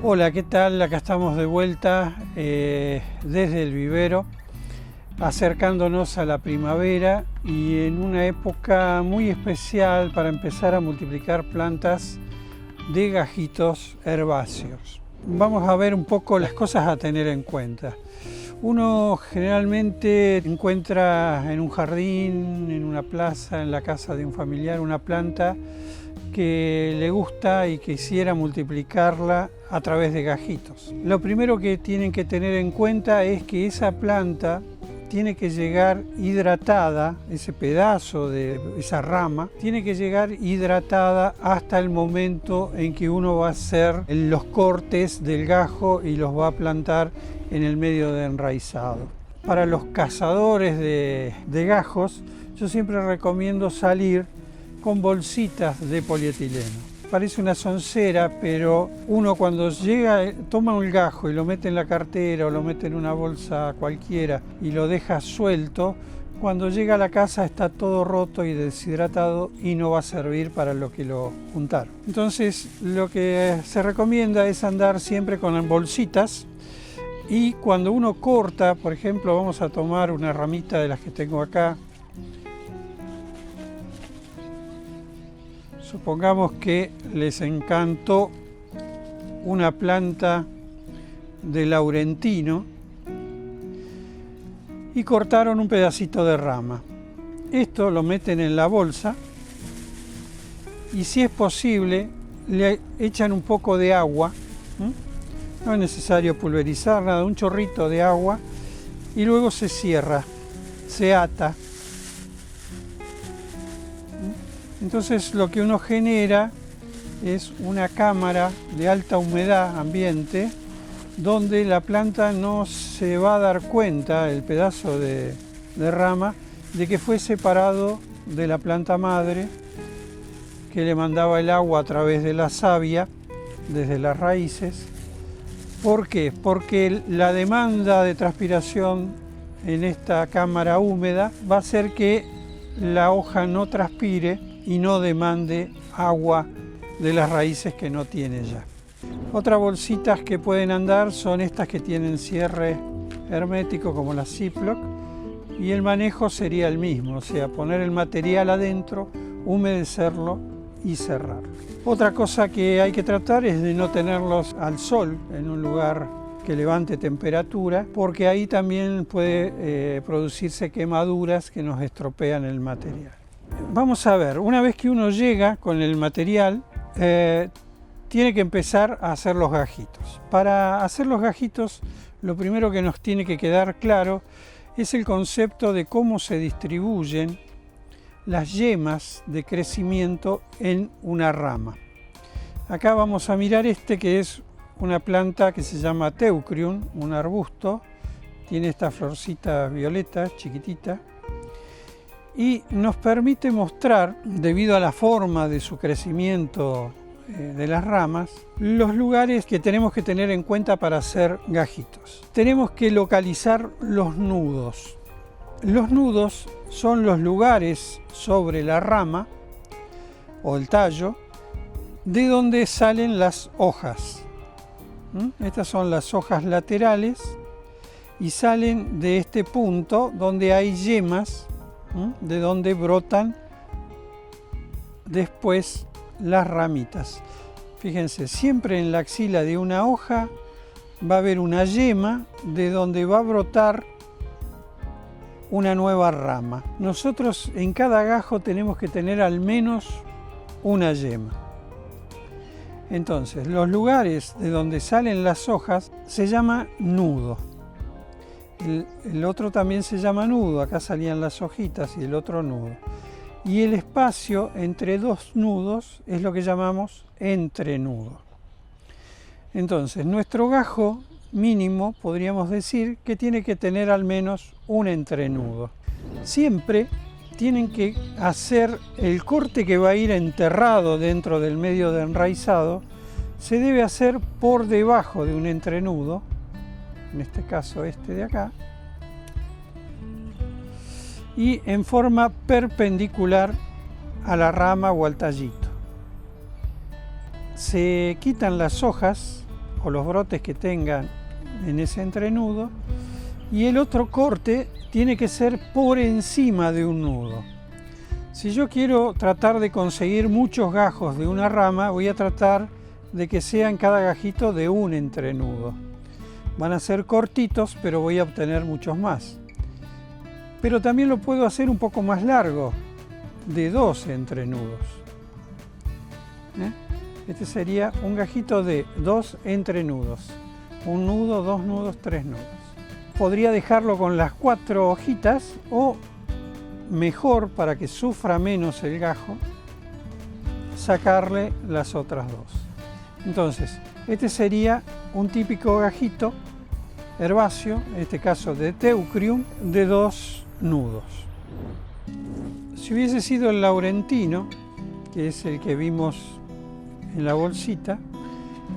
Hola, ¿qué tal? Acá estamos de vuelta desde el vivero, acercándonos a la primavera y en una época muy especial para empezar a multiplicar plantas de gajitos herbáceos. Vamos a ver un poco las cosas a tener en cuenta. Uno generalmente encuentra en un jardín, en una plaza, en la casa de un familiar, una planta que le gusta y quisiera multiplicarla a través de gajitos. Lo primero que tienen que tener en cuenta es que esa planta tiene que llegar hidratada, ese pedazo de esa rama, tiene que llegar hidratada hasta el momento en que uno va a hacer los cortes del gajo y los va a plantar en el medio de enraizado. Para los cazadores de gajos, yo siempre recomiendo salir con bolsitas de polietileno. Parece una soncera, pero uno cuando llega, toma un gajo y lo mete en la cartera o lo mete en una bolsa cualquiera y lo deja suelto, cuando llega a la casa está todo roto y deshidratado y no va a servir para lo que lo juntaron. Entonces lo que se recomienda es andar siempre con bolsitas y cuando uno corta, por ejemplo, vamos a tomar una ramita de las que tengo acá. Supongamos que les encantó una planta de laurentino y cortaron un pedacito de rama. Esto lo meten en la bolsa y si es posible le echan un poco de agua. No es necesario pulverizar nada, un chorrito de agua y luego se cierra, se ata. Entonces lo que uno genera es una cámara de alta humedad ambiente donde la planta no se va a dar cuenta, el pedazo de rama, de que fue separado de la planta madre que le mandaba el agua a través de la savia desde las raíces. ¿Por qué? Porque la demanda de transpiración en esta cámara húmeda va a hacer que la hoja no transpire y no demande agua de las raíces que no tiene ya. Otras bolsitas que pueden andar son estas que tienen cierre hermético como la Ziploc y el manejo sería el mismo, o sea, poner el material adentro, humedecerlo y cerrarlo. Otra cosa que hay que tratar es de no tenerlos al sol en un lugar que levante temperatura, porque ahí también puede producirse quemaduras que nos estropean el material. Vamos a ver, una vez que uno llega con el material, tiene que empezar a hacer los gajitos. Para hacer los gajitos, lo primero que nos tiene que quedar claro es el concepto de cómo se distribuyen las yemas de crecimiento en una rama. Acá vamos a mirar que es una planta que se llama Teucrium, un arbusto, tiene esta florcita violeta chiquitita y nos permite mostrar, debido a la forma de su crecimiento de las ramas, los lugares que tenemos que tener en cuenta para hacer gajitos. Tenemos que localizar los nudos. Los nudos son los lugares sobre la rama o el tallo de donde salen las hojas. Estas son las hojas laterales y salen de este punto donde hay yemas, de donde brotan después las ramitas. Fíjense, siempre en la axila de una hoja va a haber una yema de donde va a brotar una nueva rama. Nosotros en cada gajo tenemos que tener al menos una yema. Entonces, los lugares de donde salen las hojas se llama nudo. El otro también se llama nudo, acá salían las hojitas y el otro nudo. Y el espacio entre dos nudos es lo que llamamos entrenudo. Entonces, nuestro gajo mínimo podríamos decir que tiene que tener al menos un entrenudo. Siempre tienen que hacer el corte que va a ir enterrado dentro del medio de enraizado, se debe hacer por debajo de un entrenudo, en este caso este de acá, y en forma perpendicular a la rama o al tallito. Se quitan las hojas o los brotes que tengan en ese entrenudo, y el otro corte tiene que ser por encima de un nudo. Si yo quiero tratar de conseguir muchos gajos de una rama, voy a tratar de que sean cada gajito de un entrenudo. Van a ser cortitos, pero voy a obtener muchos más. Pero también lo puedo hacer un poco más largo, de 2 entrenudos. Este sería un gajito de 2 entrenudos. Un nudo, 2 nudos, 3 nudos. Podría dejarlo con las 4 hojitas o mejor, para que sufra menos el gajo, sacarle las otras 2. Entonces, este sería un típico gajito herbáceo, en este caso de Teucrium, de 2 nudos. Si hubiese sido el laurentino, que es el que vimos en la bolsita,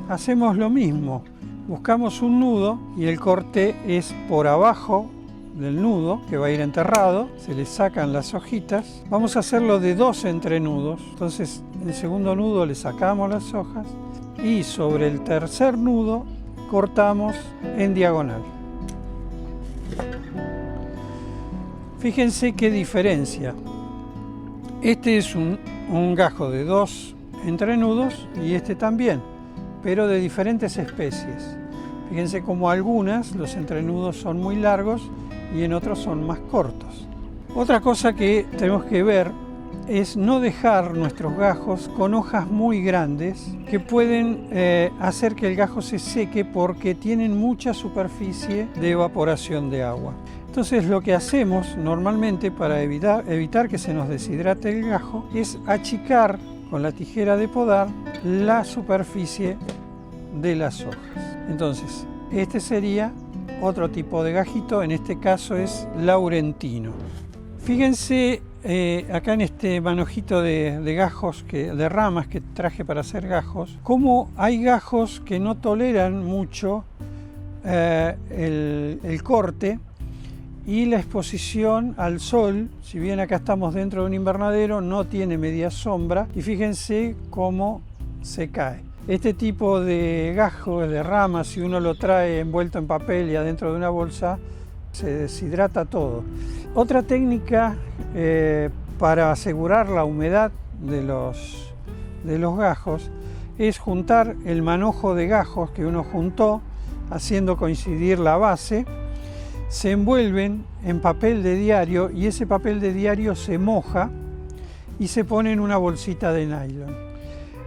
hacemos lo mismo. Buscamos un nudo y el corte es por abajo del nudo, que va a ir enterrado. Se le sacan las hojitas. Vamos a hacerlo de 2 entrenudos. Entonces, en el segundo nudo le sacamos las hojas y sobre el tercer nudo cortamos en diagonal. Fíjense qué diferencia. Este es un gajo de 2 entrenudos y este también, pero de diferentes especies. Fíjense como algunas, los entrenudos son muy largos y en otros son más cortos. Otra cosa que tenemos que ver es no dejar nuestros gajos con hojas muy grandes que pueden hacer que el gajo se seque porque tienen mucha superficie de evaporación de agua. Entonces lo que hacemos normalmente para evitar que se nos deshidrate el gajo es achicar con la tijera de podar la superficie de las hojas. Entonces, este sería otro tipo de gajito, en este caso es laurentino. Fíjense acá en este manojito de gajos, de ramas que traje para hacer gajos, cómo hay gajos que no toleran mucho el corte y la exposición al sol. Si bien acá estamos dentro de un invernadero, no tiene media sombra y fíjense cómo se cae. Este tipo de gajo, de ramas, si uno lo trae envuelto en papel y adentro de una bolsa, se deshidrata todo. Otra técnica para asegurar la humedad de los gajos es juntar el manojo de gajos que uno juntó, haciendo coincidir la base. Se envuelven en papel de diario y ese papel de diario se moja y se pone en una bolsita de nylon.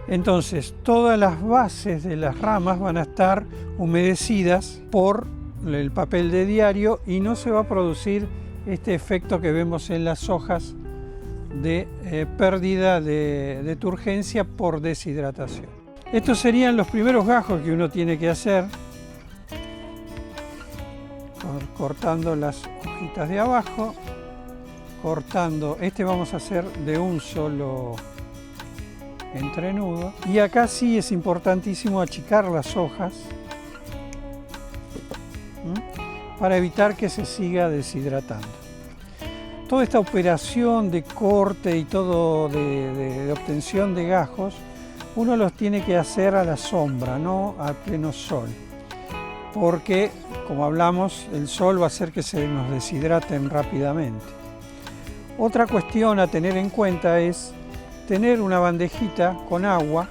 Entonces, todas las bases de las ramas van a estar humedecidas por el papel de diario y no se va a producir este efecto que vemos en las hojas de pérdida de turgencia por deshidratación. Estos serían los primeros gajos que uno tiene que hacer, cortando las hojitas de abajo, cortando, este vamos a hacer de un solo entrenudo, y acá sí es importantísimo achicar las hojas para evitar que se siga deshidratando. Toda esta operación de corte y todo de obtención de gajos, uno los tiene que hacer a la sombra, no a pleno sol, porque, como hablamos, el sol va a hacer que se nos deshidraten rápidamente. Otra cuestión a tener en cuenta es tener una bandejita con agua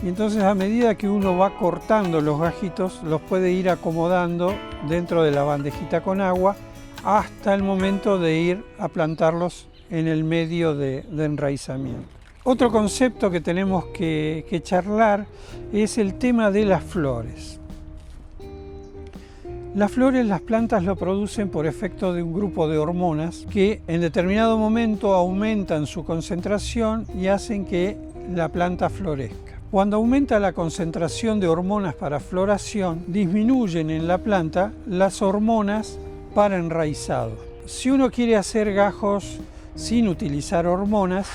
y entonces a medida que uno va cortando los gajitos los puede ir acomodando dentro de la bandejita con agua hasta el momento de ir a plantarlos en el medio de enraizamiento. Otro concepto que tenemos que charlar es el tema de las flores. Las flores, las plantas lo producen por efecto de un grupo de hormonas que en determinado momento aumentan su concentración y hacen que la planta florezca. Cuando aumenta la concentración de hormonas para floración, disminuyen en la planta las hormonas para enraizado. Si uno quiere hacer gajos sin utilizar hormonas,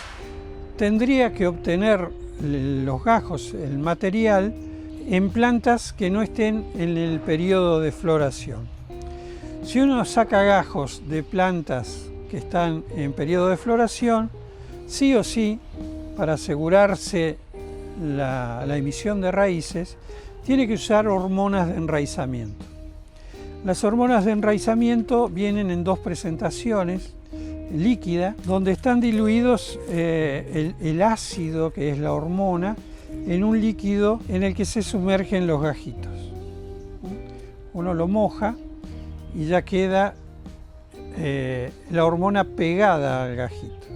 tendría que obtener los gajos, el material, en plantas que no estén en el periodo de floración. Si uno saca gajos de plantas que están en periodo de floración, sí o sí, para asegurarse la emisión de raíces, tiene que usar hormonas de enraizamiento. Las hormonas de enraizamiento vienen en dos presentaciones, líquida, donde están diluidos el ácido, que es la hormona, en un líquido en el que se sumergen los gajitos. Uno lo moja y ya queda la hormona pegada al gajito.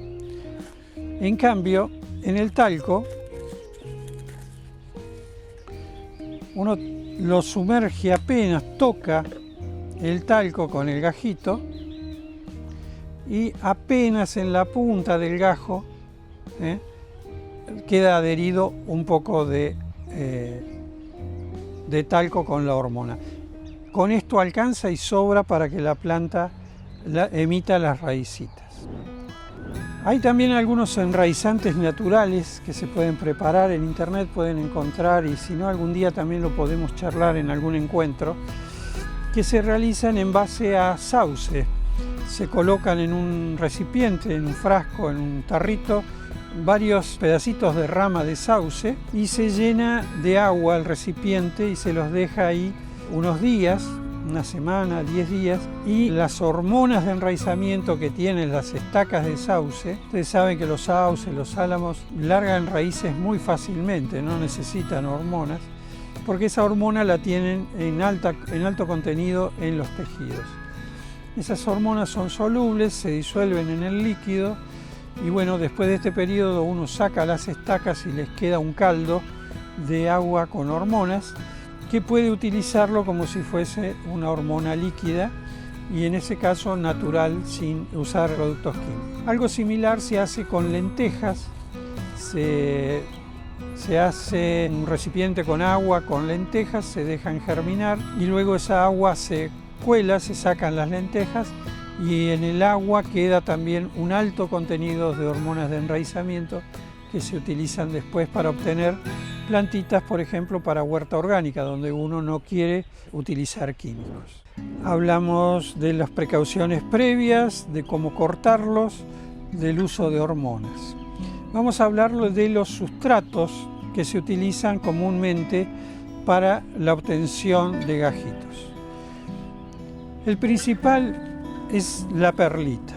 En cambio, en el talco, uno lo sumerge apenas toca el talco con el gajito y apenas en la punta del gajo queda adherido un poco de talco con la hormona. Con esto alcanza y sobra para que la planta emita las raícitas. Hay también algunos enraizantes naturales que se pueden preparar en internet, pueden encontrar, y si no algún día también lo podemos charlar en algún encuentro, que se realizan en base a sauce. Se colocan en un recipiente, en un frasco, en un tarrito, varios pedacitos de rama de sauce y se llena de agua el recipiente y se los deja ahí unos días, una semana, 10 días, y las hormonas de enraizamiento que tienen las estacas de sauce, ustedes saben que los sauces, los álamos largan raíces muy fácilmente, no necesitan hormonas, porque esa hormona la tienen en alto contenido en los tejidos. Esas hormonas son solubles, se disuelven en el líquido y bueno, después de este periodo uno saca las estacas y les queda un caldo de agua con hormonas que puede utilizarlo como si fuese una hormona líquida y en ese caso natural, sin usar productos químicos. Algo similar se hace con lentejas. Se hace un recipiente con agua, con lentejas, se dejan germinar y luego esa agua se cuela, se sacan las lentejas y en el agua queda también un alto contenido de hormonas de enraizamiento que se utilizan después para obtener plantitas, por ejemplo, para huerta orgánica, donde uno no quiere utilizar químicos. Hablamos de las precauciones previas, de cómo cortarlos, del uso de hormonas. Vamos a hablar de los sustratos que se utilizan comúnmente para la obtención de gajitos. El principal es la perlita.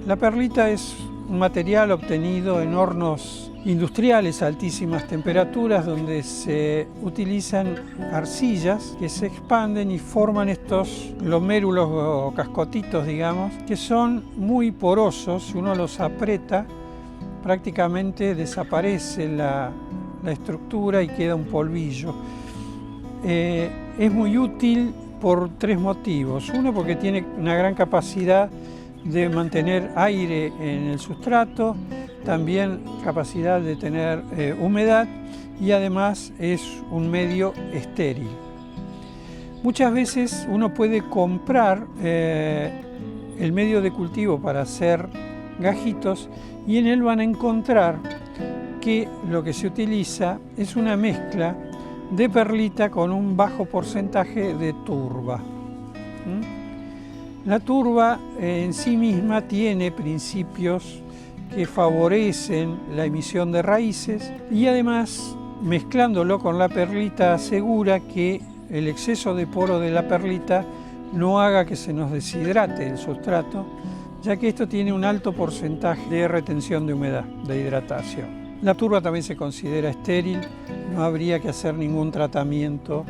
La perlita es un material obtenido en hornos industriales a altísimas temperaturas donde se utilizan arcillas que se expanden y forman estos glomérulos o cascotitos, digamos, que son muy porosos. Si uno los aprieta, prácticamente desaparece la estructura y queda un polvillo. Es muy útil por tres motivos. Uno, porque tiene una gran capacidad de mantener aire en el sustrato, también capacidad de tener humedad y además es un medio estéril. Muchas veces uno puede comprar el medio de cultivo para hacer gajitos y en él van a encontrar que lo que se utiliza es una mezcla de perlita con un bajo porcentaje de turba. La turba en sí misma tiene principios que favorecen la emisión de raíces y además, mezclándolo con la perlita, asegura que el exceso de poro de la perlita no haga que se nos deshidrate el sustrato, ya que esto tiene un alto porcentaje de retención de humedad, de hidratación. La turba también se considera estéril, no habría que hacer ningún tratamiento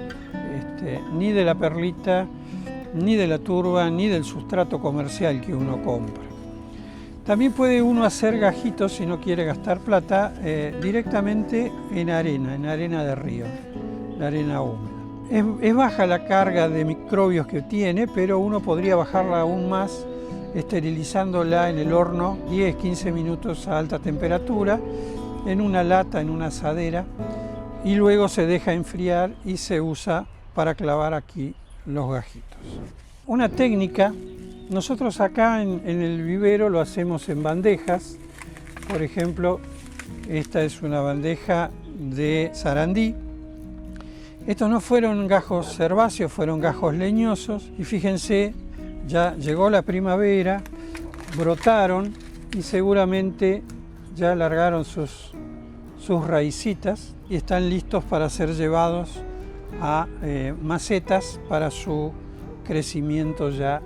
ni de la perlita, ni de la turba, ni del sustrato comercial que uno compra. También puede uno hacer gajitos, si no quiere gastar plata, directamente en arena de río, la arena húmeda. Es baja la carga de microbios que tiene, pero uno podría bajarla aún más esterilizándola en el horno 10-15 minutos a alta temperatura, en una lata, en una asadera, y luego se deja enfriar y se usa para clavar aquí los gajitos. Una técnica, nosotros acá en el vivero lo hacemos en bandejas. Por ejemplo, esta es una bandeja de sarandí. Estos no fueron gajos herbáceos, fueron gajos leñosos y fíjense, ya llegó la primavera, brotaron y seguramente ya largaron sus raícitas y están listos para ser llevados a macetas para su crecimiento ya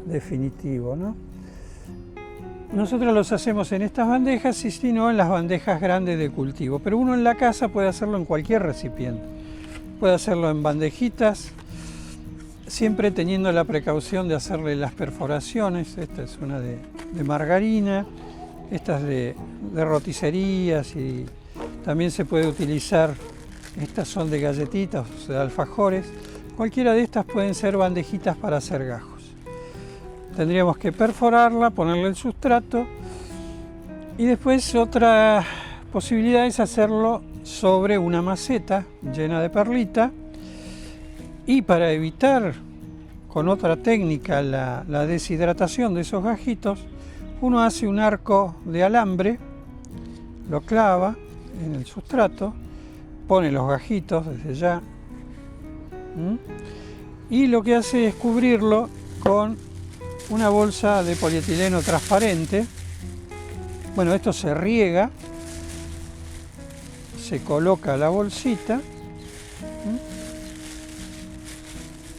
definitivo, ¿no? Nosotros los hacemos en estas bandejas y si no en las bandejas grandes de cultivo, pero uno en la casa puede hacerlo en cualquier recipiente. Puede hacerlo en bandejitas, siempre teniendo la precaución de hacerle las perforaciones. Esta es una de margarina, estas de roticerías, y también se puede utilizar, estas son de galletitas, o sea, de alfajores. Cualquiera de estas pueden ser bandejitas para hacer gajos. Tendríamos que perforarla, ponerle el sustrato y después otra posibilidad es hacerlo sobre una maceta llena de perlita, y para evitar con otra técnica la deshidratación de esos gajitos, uno hace un arco de alambre, lo clava en el sustrato, pone los gajitos desde ya y lo que hace es cubrirlo con una bolsa de polietileno transparente. Bueno, esto se riega, se coloca la bolsita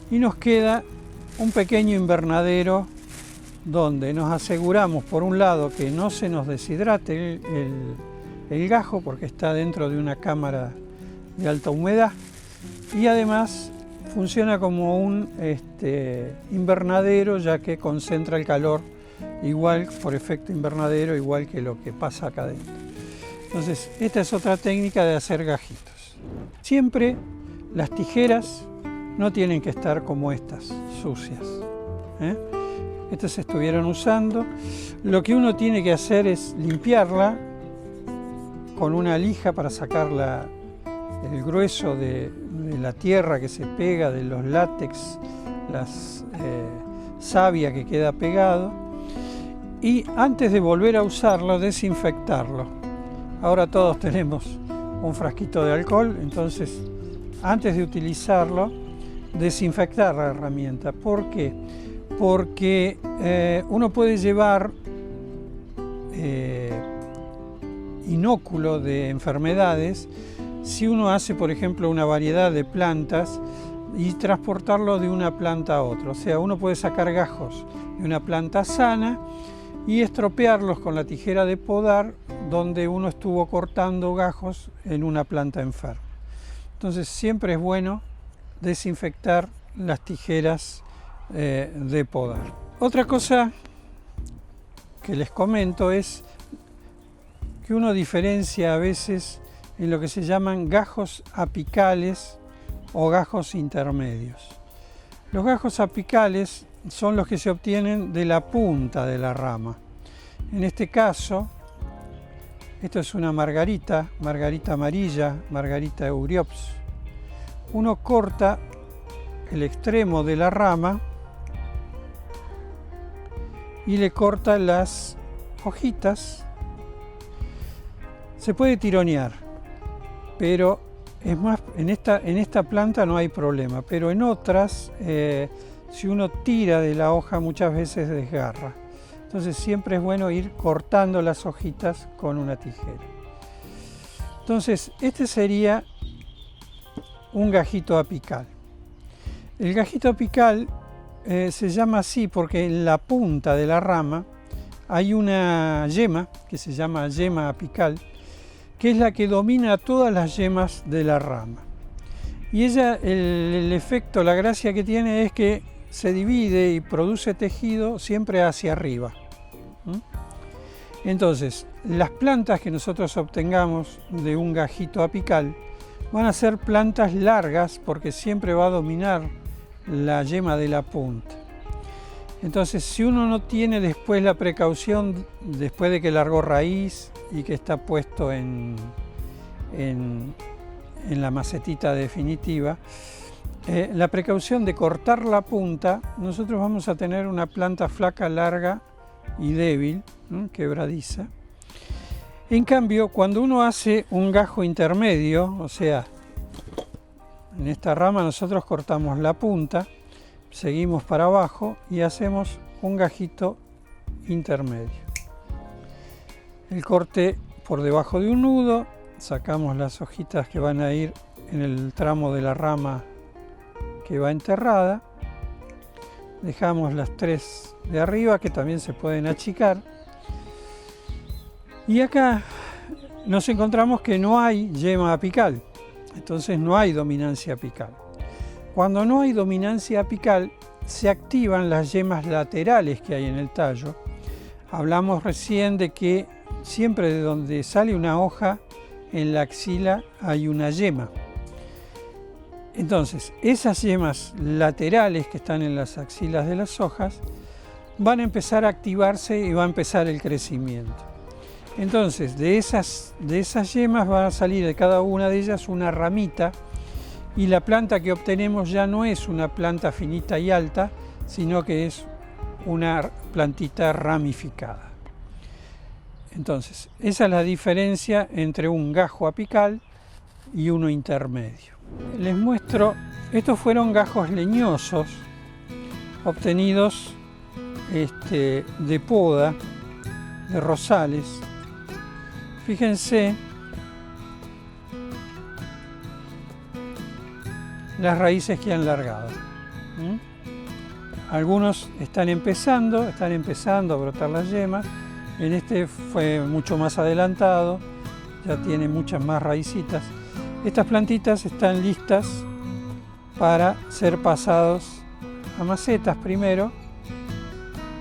y nos queda un pequeño invernadero donde nos aseguramos, por un lado, que no se nos deshidrate el gajo porque está dentro de una cámara de alta humedad, y además funciona como un invernadero, ya que concentra el calor igual, por efecto invernadero, igual que lo que pasa acá adentro. Entonces, esta es otra técnica de hacer gajitos. Siempre las tijeras no tienen que estar como estas, sucias, Estas se estuvieron usando. Lo que uno tiene que hacer es limpiarla con una lija para sacar el grueso de la tierra que se pega, de los látex, la savia que queda pegado, y antes de volver a usarlo, desinfectarlo. Ahora todos tenemos un frasquito de alcohol, entonces antes de utilizarlo, desinfectar la herramienta. ¿Por qué? Porque uno puede llevar inóculo de enfermedades si uno hace, por ejemplo, una variedad de plantas y transportarlo de una planta a otra. O sea, uno puede sacar gajos de una planta sana y estropearlos con la tijera de podar donde uno estuvo cortando gajos en una planta enferma. Entonces siempre es bueno desinfectar las tijeras de podar. Otra cosa que les comento es que uno diferencia a veces en lo que se llaman gajos apicales o gajos intermedios. Los gajos apicales son los que se obtienen de la punta de la rama. En este caso, esto es una margarita amarilla, Margarita Euriops. Uno corta el extremo de la rama y le corta las hojitas. Se puede tironear, pero es más, en esta planta no hay problema, pero en otras, si uno tira de la hoja, muchas veces desgarra. Entonces siempre es bueno ir cortando las hojitas con una tijera. Entonces, este sería un gajito apical. El gajito apical se llama así porque en la punta de la rama hay una yema que se llama yema apical, que es la que domina todas las yemas de la rama. Y ella, el efecto, la gracia que tiene es que se divide y produce tejido siempre hacia arriba. Entonces, las plantas que nosotros obtengamos de un gajito apical van a ser plantas largas porque siempre va a dominar la yema de la punta. Entonces, si uno no tiene después la precaución, después de que largó raíz y que está puesto en la macetita definitiva, la precaución de cortar la punta, nosotros vamos a tener una planta flaca, larga y débil, quebradiza. En cambio, cuando uno hace un gajo intermedio, o sea, en esta rama nosotros cortamos la punta, seguimos para abajo y hacemos un gajito intermedio. El corte por debajo de un nudo, sacamos las hojitas que van a ir en el tramo de la rama que va enterrada. Dejamos las 3 de arriba, que también se pueden achicar. Y acá nos encontramos que no hay yema apical, entonces no hay dominancia apical. Cuando no hay dominancia apical, se activan las yemas laterales que hay en el tallo. Hablamos recién de que siempre de donde sale una hoja, en la axila hay una yema. Entonces, esas yemas laterales que están en las axilas de las hojas van a empezar a activarse y va a empezar el crecimiento. Entonces, de esas yemas va a salir de cada una de ellas una ramita, y la planta que obtenemos ya no es una planta finita y alta, sino que es una plantita ramificada. Entonces, esa es la diferencia entre un gajo apical y uno intermedio. Les muestro, estos fueron gajos leñosos obtenidos de poda de rosales. Fíjense las raíces que han largado. Algunos están empezando a brotar las yemas. En este fue mucho más adelantado, ya tiene muchas más raícitas. Estas plantitas están listas para ser pasados a macetas primero,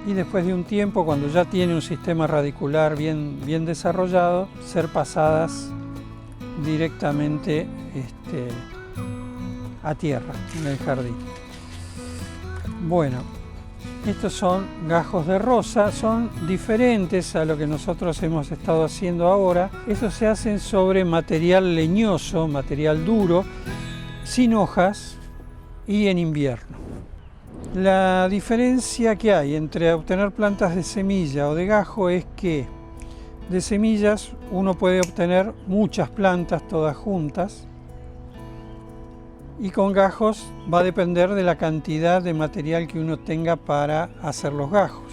y después de un tiempo, cuando ya tiene un sistema radicular bien desarrollado, ser pasadas directamente a tierra en el jardín. Bueno, estos son gajos de rosa, son diferentes a lo que nosotros hemos estado haciendo ahora. Estos se hacen sobre material leñoso, material duro, sin hojas y en invierno. La diferencia que hay entre obtener plantas de semilla o de gajo es que de semillas uno puede obtener muchas plantas todas juntas, y con gajos va a depender de la cantidad de material que uno tenga para hacer los gajos.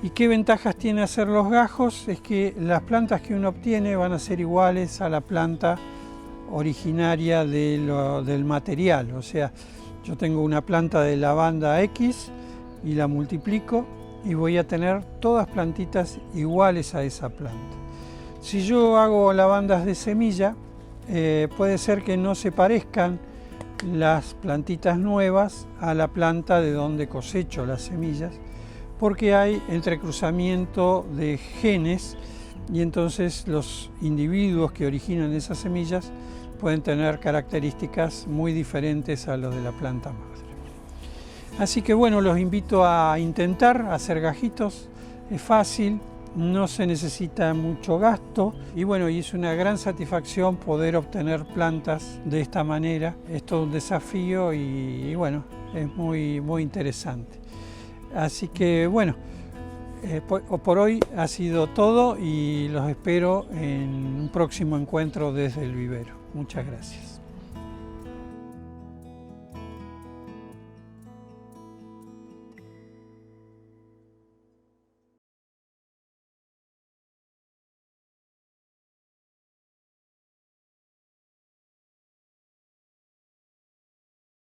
¿Y qué ventajas tiene hacer los gajos? Es que las plantas que uno obtiene van a ser iguales a la planta originaria del material. O sea, yo tengo una planta de lavanda X y la multiplico y voy a tener todas plantitas iguales a esa planta. Si yo hago lavandas de semilla, puede ser que no se parezcan las plantitas nuevas a la planta de donde cosecho las semillas, porque hay entrecruzamiento de genes, y entonces los individuos que originan esas semillas pueden tener características muy diferentes a los de la planta madre. Así que bueno, los invito a intentar hacer gajitos. Es fácil, no se necesita mucho gasto, y bueno, y es una gran satisfacción poder obtener plantas de esta manera. Es todo un desafío y bueno, es muy interesante. Así que bueno, por hoy ha sido todo, y los espero en un próximo encuentro desde el vivero. Muchas gracias.